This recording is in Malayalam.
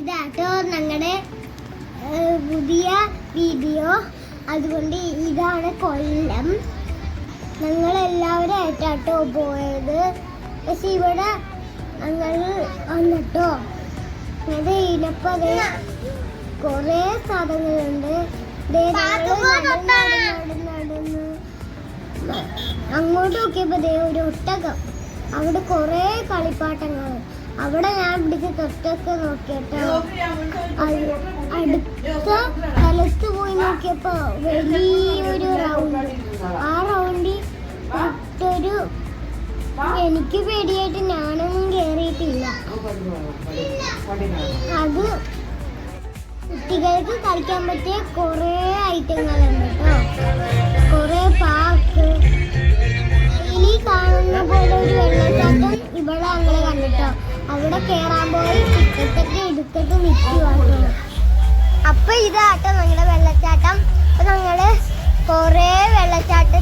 ഇതാട്ടോ ഞങ്ങളുടെ പുതിയ വീഡിയോ. അതുകൊണ്ട് ഇതാണ് കൊല്ലം. ഞങ്ങളെല്ലാവരും ആയിട്ടാട്ടോ പോയത്. പക്ഷെ ഇവിടെ ഞങ്ങൾ വന്നിട്ടോ അത് ഇനപ്പത് കുറേ സാധനങ്ങളുണ്ട്. നടന്ന് അങ്ങോട്ട് നോക്കിയപ്പോ ഒരു ഒട്ടകം, അവിടെ കുറേ കളിപ്പാട്ടങ്ങൾ. അവിടെ ഞാൻ പിടിച്ച് തൊട്ടൊക്കെ നോക്കിയട്ടോ. അടുത്ത സ്ഥലത്ത് പോയി നോക്കിയപ്പോ വലിയൊരു റൗണ്ട്. ആ റൗണ്ടിൽ മറ്റൊരു എനിക്ക് പേടിയായിട്ട് ഞാനൊന്നും കേറിയിട്ടില്ല. അത് കുട്ടികൾക്ക് കളിക്കാൻ പറ്റിയ കുറേ ഐറ്റങ്ങളുണ്ട് കേട്ടോ. കുറേ പാർക്ക്. ഇനി കാണുന്ന പോലെ ഒരു വെള്ളച്ചാട്ടം ഇവിടെ ഞങ്ങൾ കണ്ടിട്ടോ. അവിടെ കേറാൻ പോയി ടിക്കറ്റൊക്കെ എടുത്തിട്ട് നിൽക്കുവാട്ടോ. അപ്പൊ ഇതാട്ടോ ഞങ്ങളുടെ വെള്ളച്ചാട്ടം. അപ്പൊ ഞങ്ങള് കുറേ വെള്ളച്ചാട്ടം